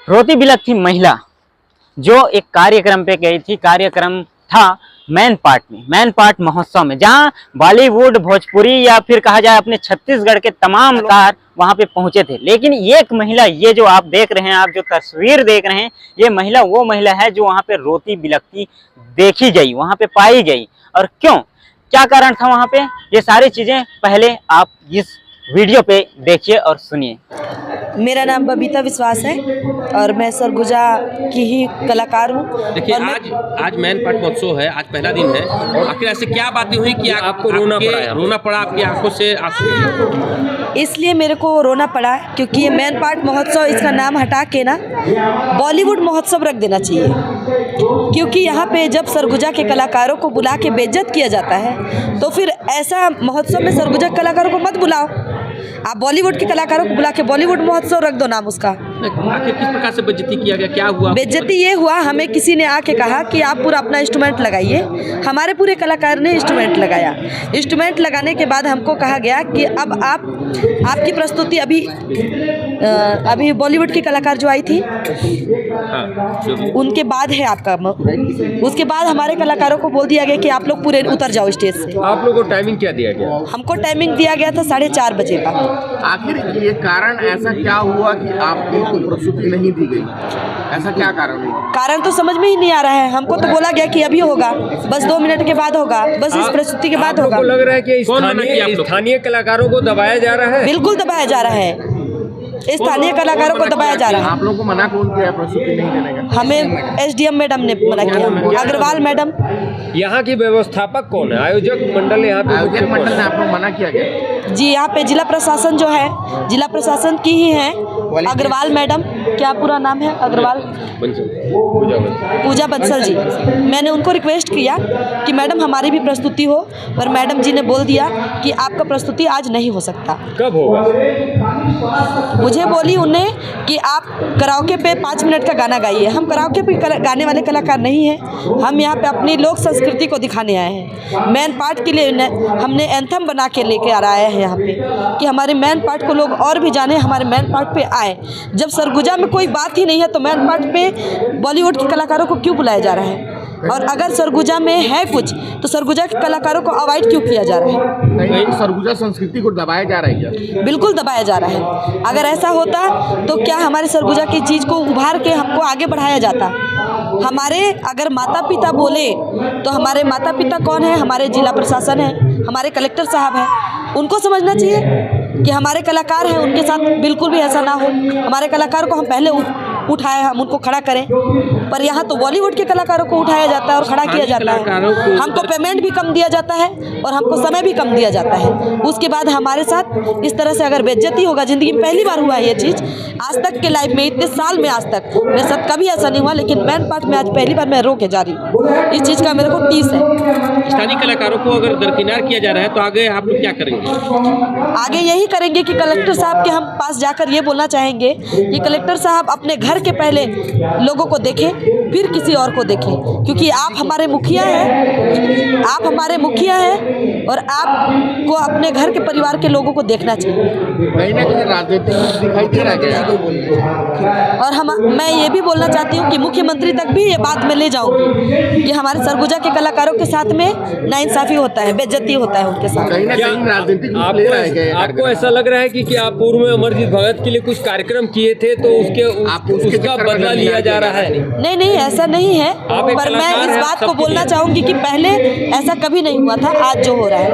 रोती बिलखती महिला जो एक कार्यक्रम पे गई थी। कार्यक्रम था मैन पार्ट महोत्सव में, जहां बॉलीवुड, भोजपुरी या फिर कहा जाए अपने छत्तीसगढ़ के तमाम कलाकार वहां पे पहुंचे थे। लेकिन एक महिला, ये जो आप देख रहे हैं, आप जो तस्वीर देख रहे हैं, ये महिला वो महिला है जो वहां पे रोती बिलखती देखी गई, वहां पे पाई गई। और क्यों, क्या कारण था वहां पे, ये सारी चीजें पहले आप इस वीडियो पे देखिए और सुनिए। मेरा नाम बबीता विश्वास है और मैं सरगुजा की ही कलाकार हूँ। देखिए, आज मैन पार्ट महोत्सव है, आज पहला दिन है। आखिर ऐसे क्या बातें हुई कि आपको रोना पड़ा आपकी आंखों से आंसू? इसलिए मेरे को रोना पड़ा क्योंकि ये मैन पार्ट महोत्सव, इसका नाम हटा के ना बॉलीवुड महोत्सव रख देना चाहिए। क्योंकि यहाँ पे जब सरगुजा के कलाकारों को बुला के बेइज्जत किया जाता है तो फिर ऐसा महोत्सव में सरगुजा के कलाकारों को मत बुलाओ। आप बॉलीवुड के कलाकारों को बुला के बॉलीवुड महोत्सव रख दो नाम उसका। आखिर किस प्रकार से बेइज्जती किया गया, क्या हुआ? बेइज्जती ये हुआ, हमें किसी ने आके कहा कि आप पूरा अपना इंस्ट्रूमेंट लगाइए। हमारे पूरे कलाकार ने इंस्ट्रूमेंट लगाया। इंस्ट्रूमेंट लगाने के बाद हमको कहा गया कि अब आपकी प्रस्तुति अभी बॉलीवुड की कलाकार जो आई थी उनके बाद है आपका। उसके बाद हमारे कलाकारों को बोल दिया गया कि आप लोग पूरे उतर जाओ स्टेज से। आप लोगों को टाइमिंग क्या दिया गया? हमको टाइमिंग दिया गया था 4:30 बजे का। आखिर ये कारण ऐसा क्या हुआ कि आपको प्रस्तुति नहीं दी गई? ऐसा क्या कारण हुआ? कारण तो समझ में ही नहीं आ रहा है। हमको तो बोला गया कि अभी होगा, बस 2 मिनट के बाद होगा, बस इस प्रस्तुति के बाद होगा। लग रहा है कि स्थानीय कलाकारों को दबाया जा रहा है। बिल्कुल दबाया जा रहा है, स्थानीय कलाकारों को दबाया जा रहा है। आप लोगों को मना कौन किया प्रस्तुति नहीं देने का? हमें एसडीएम मैडम ने मना किया, अग्रवाल मैडम। यहाँ की व्यवस्थापक कौन है? आयोजक मंडल, यहाँ पे आयोजक मंडल ने आप लोग मना किया गया? जी, यहाँ पे जिला प्रशासन जो है, जिला प्रशासन की ही है अग्रवाल मैडम। क्या पूरा नाम है? अग्रवाल पूजा बंसल जी। मैंने उनको रिक्वेस्ट किया कि मैडम हमारी भी प्रस्तुति हो, पर मैडम जी ने बोल दिया कि आपका प्रस्तुति आज नहीं हो सकता। कब होगा? मुझे बोली उन्हें कि आप कराओके पे 5 मिनट का गाना गाइए। हम कराओके पे गाने वाले कलाकार नहीं हैं, हम यहाँ पे अपनी लोक संस्कृति को दिखाने आए हैं। मैन पार्ट के लिए हमने एंथम बना के लेके आ रहा है यहाँ पे कि हमारे मैन पार्ट को लोग और भी जाने, हमारे मैन पार्ट पे आए। जब सरगुजा में कोई बात ही नहीं है तो मैन पार्ट पे बॉलीवुड के कलाकारों को क्यों बुलाया जा रहा है? और अगर सरगुजा में है कुछ तो सरगुजा के कलाकारों को अवॉइड क्यों किया जा रहा है? नहीं, सरगुजा संस्कृति को दबाया जा रहा है क्या? बिल्कुल दबाया जा रहा है। अगर ऐसा होता तो क्या हमारे सरगुजा की चीज़ को उभार के हमको आगे बढ़ाया जाता? हमारे अगर माता पिता बोले तो हमारे माता पिता कौन है? हमारे जिला प्रशासन है, हमारे कलेक्टर साहब हैं। उनको समझना चाहिए कि हमारे कलाकार हैं, उनके साथ बिल्कुल भी ऐसा ना हो। हमारे कलाकार को हम पहले उठाए, हम उनको खड़ा करें, पर यहाँ तो बॉलीवुड के कलाकारों को उठाया जाता है और खड़ा किया जाता है। हमको पेमेंट भी कम दिया जाता है और हमको समय भी कम दिया जाता है। उसके बाद हमारे साथ इस तरह से अगर बेइज्जती होगा, ज़िंदगी में पहली बार हुआ है ये चीज़, आज तक के लाइफ में, इतने साल में आज तक मेरे साथ कभी ऐसा नहीं हुआ। लेकिन मैन पार्ट में आज पहली बार मैं रो के जा रही हूँ। इस चीज़ का मेरे को टीस है। स्थानीय कलाकारों को अगर दरकिनार किया जा रहा है तो आगे आप लोग क्या करेंगे? आगे यही करेंगे कि कलेक्टर साहब के हम पास जाकर ये बोलना चाहेंगे कि कलेक्टर साहब अपने घर के पहले लोगों को देखें, फिर किसी और को देखें। क्योंकि आप हमारे मुखिया हैं, आप हमारे मुखिया हैं और आपको अपने घर के परिवार के लोगों को देखना चाहिए। कहीं ना कहीं राजनीति दिखाई दे रहा है। और मैं ये भी बोलना चाहती हूँ कि मुख्यमंत्री तक भी ये बात मैं ले जाऊँगी कि हमारे सरगुजा के कलाकारों के साथ में नाइंसाफ़ी होता है, बेइज्जती होता है उनके साथ। कहीं ना कहीं राजनीतिक आपको ऐसा लग रहा है कि आप पूर्व में अमरजीत भगत के लिए कुछ कार्यक्रम किए थे तो उसका बदला लिया जा रहा है? नहीं, ऐसा नहीं है। पर मैं इस बात को बोलना चाहूँगी कि पहले ऐसा कभी नहीं हुआ था। आज जो हो रहा है,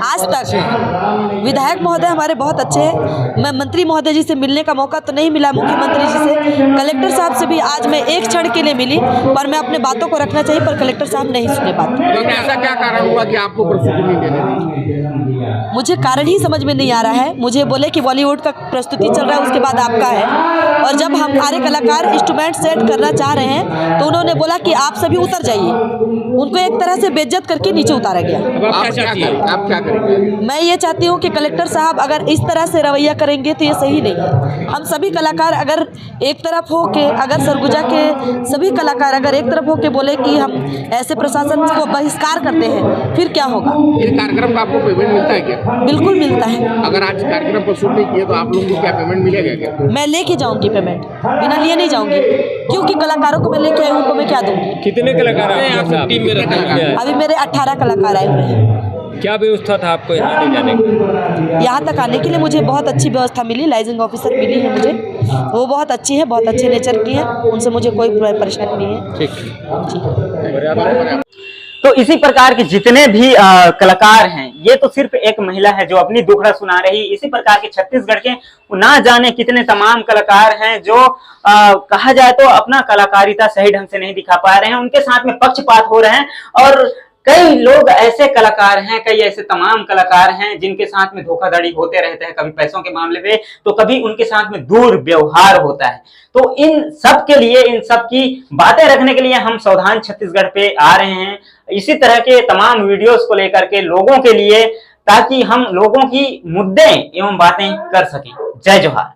आज तक विधायक महोदय हमारे बहुत अच्छे हैं। मैं मंत्री महोदय जी से मिलने का मौका तो नहीं मिला, मुख्यमंत्री जी से, कलेक्टर साहब से भी आज मैं एक क्षण के लिए मिली, पर मैं अपने बातों को रखना चाहिए, पर कलेक्टर साहब नहीं सुने बात। ऐसा क्या कारण हुआ कि आपको प्रस्तुति नहीं देने दी? मुझे कारण ही समझ में नहीं आ रहा है। मुझे बोले कि बॉलीवुड का प्रस्तुति चल रहा है, उसके बाद आपका है। और जब हमारे कलाकार इंस्ट्रूमेंट सेट करना चाह रहे हैं तो उन्होंने बोला कि आप सभी उतर जाइए। उनको एक तरह से बेइज्जत करके नीचे उतारा गया। अब आप क्या चाहती हैं? आप क्या करेंगे? मैं ये चाहती हूँ कि कलेक्टर साहब अगर इस तरह से रवैया करेंगे तो ये सही नहीं है। हम सभी कलाकार अगर एक तरफ हो के, अगर सरगुजा के सभी कलाकार अगर एक तरफ हो के बोले कि हम ऐसे प्रशासन को बहिष्कार करते हैं, फिर क्या होगा? ये कार्यक्रम का आपको पेमेंट मिलता है क्या? बिल्कुल मिलता है। अगर आज कार्यक्रम प्रस्तुत नहीं किए तो आप लोगों को क्या पेमेंट मिलेगा क्या? मैं लेके जाऊंगी पेमेंट, बिना लिए नहीं जाऊंगी, क्योंकि कलाकारों को मैं लेके आई हूँ, उनको मैं क्या दूंगी? कितने कलाकार आपके साथ टीम में रहते हैं? अभी मेरे 18 कलाकार आए हुए हैं। क्या व्यवस्था था आपको यहाँ ले जाने की? यहाँ तक आने के लिए मुझे बहुत अच्छी व्यवस्था मिली, लाइजेंस ऑफिसर मिली है मुझे, वो बहुत अच्छी है, बहुत अच्छे नेचर की है, उनसे मुझे कोई परेशानी नहीं है। ठीक। तो इसी प्रकार के जितने भी कलाकार हैं, ये तो सिर्फ एक महिला है जो अपनी दुखड़ा सुना रही। इसी प्रकार के छत्तीसगढ़ के ना जाने कितने तमाम कलाकार हैं जो कहा जाए तो अपना कलाकारिता सही ढंग से नहीं दिखा पा रहे हैं, उनके साथ में पक्षपात हो रहे हैं। और कई लोग ऐसे कलाकार हैं, कई ऐसे तमाम कलाकार हैं जिनके साथ में धोखाधड़ी होते रहते हैं, कभी पैसों के मामले में तो कभी उनके साथ में दुर्व्यवहार होता है। तो इन सब के लिए, इन सब की बातें रखने के लिए हम सावधान छत्तीसगढ़ पे आ रहे हैं, इसी तरह के तमाम वीडियोस को लेकर के लोगों के लिए, ताकि हम लोगों की मुद्दे एवं बातें कर सकें। जय जोहार।